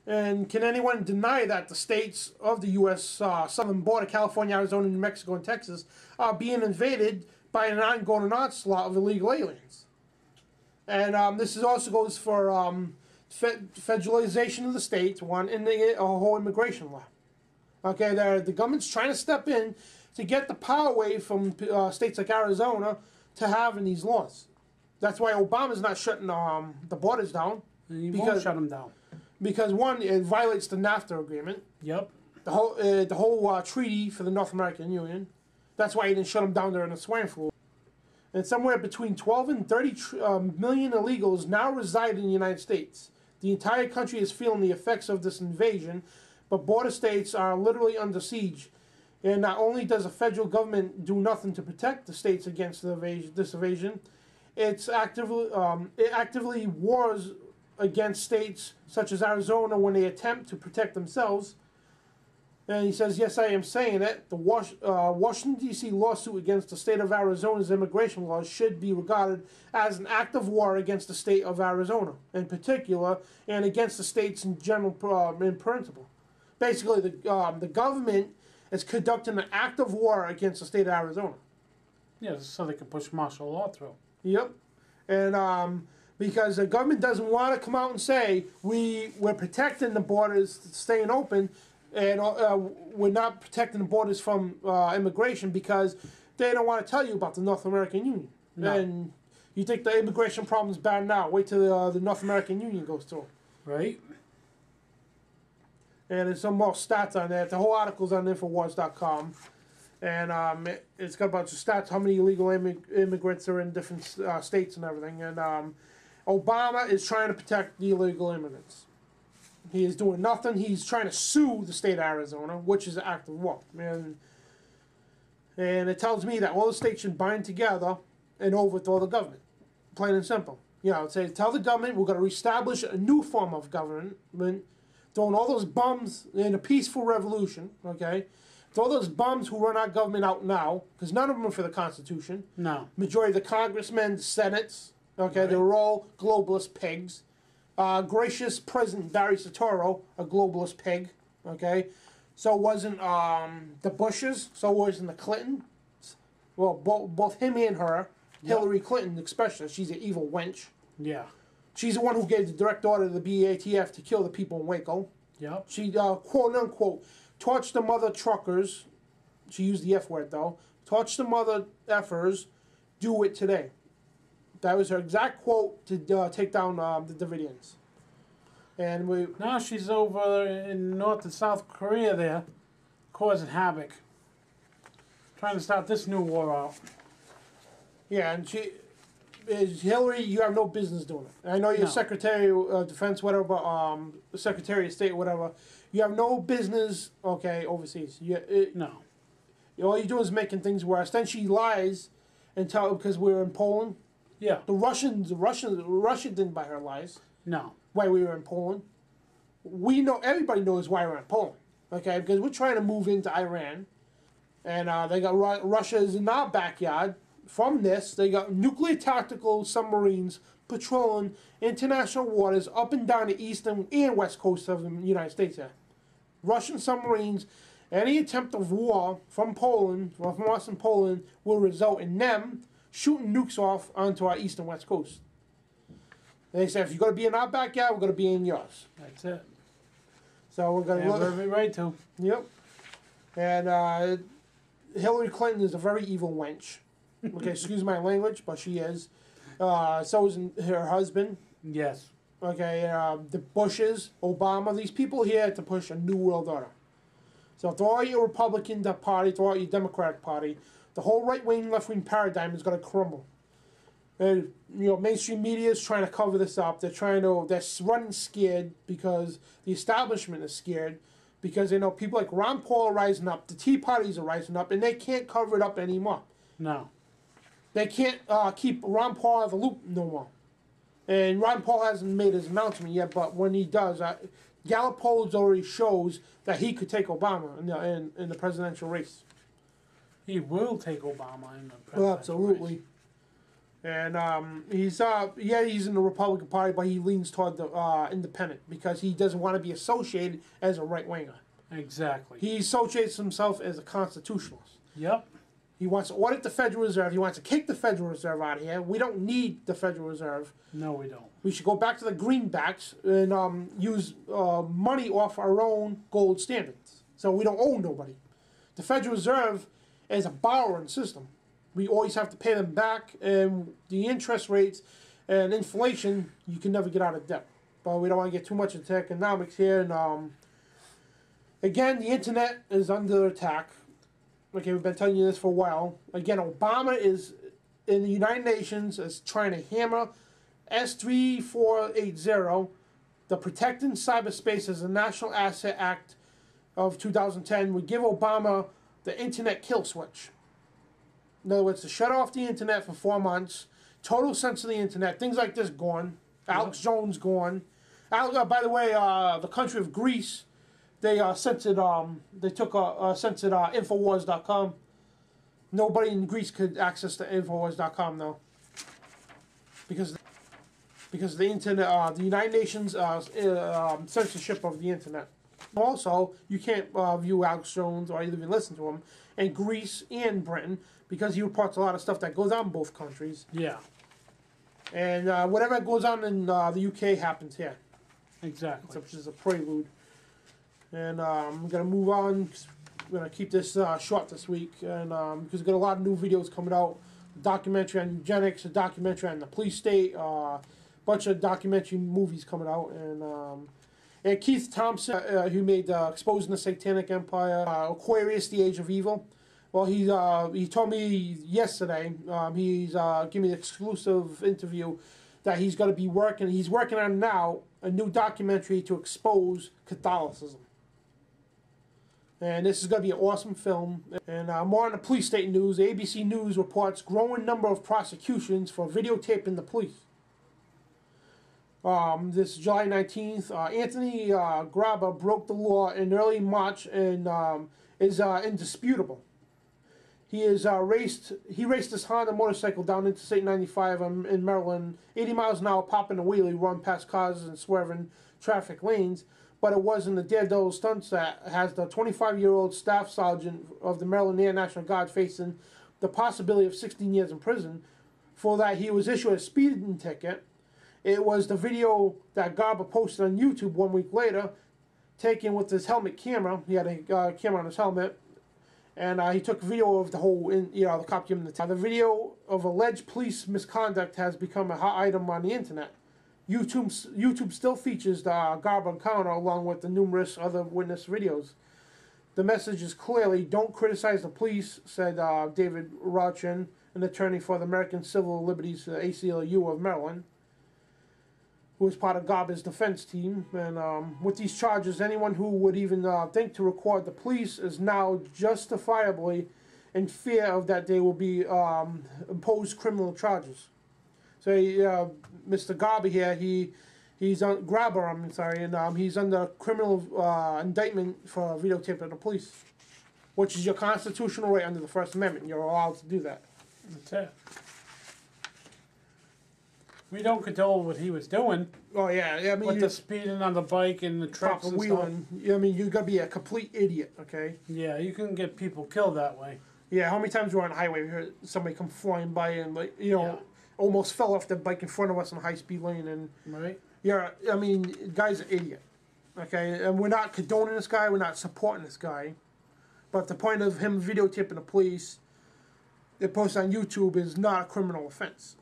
And can anyone deny that the states of the U.S. southern border, California, Arizona, New Mexico, and Texas, are being invaded by an ongoing onslaught of illegal aliens? And this is also goes for federalization of the states, one, and the whole immigration law. Okay, the government's trying to step in to get the power away from states like Arizona to having these laws. That's why Obama's not shutting the borders down. He won't shut them down. Because one, it violates the NAFTA agreement. Yep. The whole treaty for the North American Union. That's why he didn't shut them down during the swine flu. And somewhere between 12 and 30 million illegals now reside in the United States. The entire country is feeling the effects of this invasion, but border states are literally under siege. And not only does the federal government do nothing to protect the states against this invasion, it actively wars against states such as Arizona when they attempt to protect themselves. And he says, yes, I am saying it. The Washington, D.C. lawsuit against the state of Arizona's immigration laws should be regarded as an act of war against the state of Arizona in particular, and against the states in general in principle. Basically, the government is conducting an act of war against the state of Arizona. Yeah, so they can push martial law through. Yep. And because the government doesn't want to come out and say, we're protecting the borders staying open, and we're not protecting the borders from immigration, because they don't want to tell you about the North American Union. No. And you think the immigration problem is bad now. Wait till the North American Union goes through. Right. And there's some more stats on there. The whole article's on Infowars.com. And it's got a bunch of stats, how many illegal immigrants are in different states and everything. And Obama is trying to protect the illegal immigrants. He is doing nothing. He's trying to sue the state of Arizona, which is an act of war. And it tells me that all the states should bind together and overthrow the government. Plain and simple. You know, tell the government we're going to reestablish a new form of government, throwing all those bums in a peaceful revolution, okay? Throw those bums who run our government out now, because none of them are for the Constitution. No. Majority of the congressmen, senates, okay, right. They were all globalist pigs. Gracious President Barry Soetoro, a globalist pig, okay? So wasn't the Bushes, so wasn't the Clintons. Well, both him and her, yep. Hillary Clinton especially, she's an evil wench. Yeah. She's the one who gave the direct order to the BATF to kill the people in Waco. Yep. She, quote-unquote, torched the mother truckers. She used the F word, though. Torched the mother effers. Do it today. That was her exact quote to take down the Davidians. And now she's over in North and South Korea there, causing havoc. Trying to start this new war out. Yeah, and Hillary, you have no business doing it. I know you're Secretary of Defense, whatever, but Secretary of State, whatever. You have no business, okay, overseas. No. All you do is making things worse. Then she lies and because we're in Poland. Yeah. Russia didn't buy her lies. No. Why we were in Poland. We know, everybody knows why we're in Poland, okay, because we're trying to move into Iran. And they got Russia is in our backyard. From this, they got nuclear tactical submarines patrolling international waters up and down the eastern and west coast of the United States here. Russian submarines, any attempt of war from Poland, from us in Poland, will result in them shooting nukes off onto our east and west coast. And they said, if you're going to be in our backyard, we're going to be in yours. That's it. So we're going to have every right to. Yep. And Hillary Clinton is a very evil wench. Okay, excuse my language, but she is. So is her husband. Yes. Okay, the Bushes, Obama, these people here to push a new world order. So throw out your Republican party, throw out your Democratic party, the whole right-wing, left-wing paradigm is going to crumble. And, you know, mainstream media is trying to cover this up. They're running scared because the establishment is scared because they know people like Ron Paul are rising up, the Tea Parties are rising up, and they can't cover it up anymore. No. They can't keep Ron Paul out of the loop no more. And Ron Paul hasn't made his announcement yet, but when he does, Gallup polls already shows that he could take Obama in the presidential race. He will take Obama in the presidential absolutely. race. And he's in the Republican Party, but he leans toward the independent because he doesn't want to be associated as a right winger. Exactly. He associates himself as a constitutionalist. Yep. He wants to audit the Federal Reserve. He wants to kick the Federal Reserve out of here. We don't need the Federal Reserve. No, we don't. We should go back to the greenbacks and use money off our own gold standards. So we don't owe nobody. The Federal Reserve is a borrowing system. We always have to pay them back, and the interest rates and inflation, you can never get out of debt. But we don't want to get too much into economics here. And again, the internet is under attack. Okay, we've been telling you this for a while. Again, Obama is in the United Nations is trying to hammer S3480, the Protecting Cyberspace as a National Asset Act of 2010, would give Obama the internet kill switch. In other words, to shut off the internet for 4 months, total sense of the internet, things like this gone. Alex Jones gone. By the way, the country of Greece, they censored. They took censored Infowars.com. Nobody in Greece could access the Infowars.com though, because the internet, the United Nations censorship of the internet. Also, you can't view Alex Jones or even listen to him in Greece and Britain because he reports a lot of stuff that goes on in both countries. Yeah. And whatever goes on in the UK happens here. Exactly. Which is a prelude. And I'm going to move on. We're going to keep this short this week. And because we've got a lot of new videos coming out. A documentary on eugenics, a documentary on the police state, a bunch of documentary movies coming out. And Keith Thompson, who made Exposing the Satanic Empire, Aquarius, The Age of Evil. Well, he told me yesterday, he's giving me an exclusive interview that he's going to be he's working on now a new documentary to expose Catholicism. And this is going to be an awesome film. And more on the police state news, ABC News reports growing number of prosecutions for videotaping the police. This is July 19th. Anthony Graba broke the law in early March and is indisputable. He raced his Honda motorcycle down Interstate 95 in Maryland, 80 miles an hour, popping a wheelie, run past cars and swerving traffic lanes. But it wasn't the daredevil stunts that has the 25-year-old staff sergeant of the Maryland Air National Guard facing the possibility of 16 years in prison. For that, he was issued a speeding ticket. It was the video that Garber posted on YouTube 1 week later, taken with his helmet camera. He had a camera on his helmet. And he took a video of the whole, the cop giving the The video of alleged police misconduct has become a hot item on the internet. YouTube still features the Garber encounter along with the numerous other witness videos. The message is clearly, don't criticize the police, said David Rauchin, an attorney for the American Civil Liberties ACLU of Maryland, who was part of Garber's defense team. And with these charges, anyone who would even think to record the police is now justifiably in fear of that they will be imposed criminal charges. So Mr. Garber here, he's on Grabber, I'm sorry, and he's under criminal indictment for videotaping the police, which is your constitutional right under the First Amendment. You're allowed to do that. That's it. We don't condone what he was doing. Oh yeah, I mean, with the speeding on the bike and the trucks and wheeling. I mean, you gotta be a complete idiot, okay? Yeah, you can get people killed that way. Yeah, how many times we're on the highway, we heard somebody come flying by and almost fell off the bike in front of us in a high-speed lane, and right. Yeah, I mean, the guy's an idiot, okay? And we're not condoning this guy, we're not supporting this guy, but the point of him videotaping the police, it posted on YouTube, is not a criminal offense.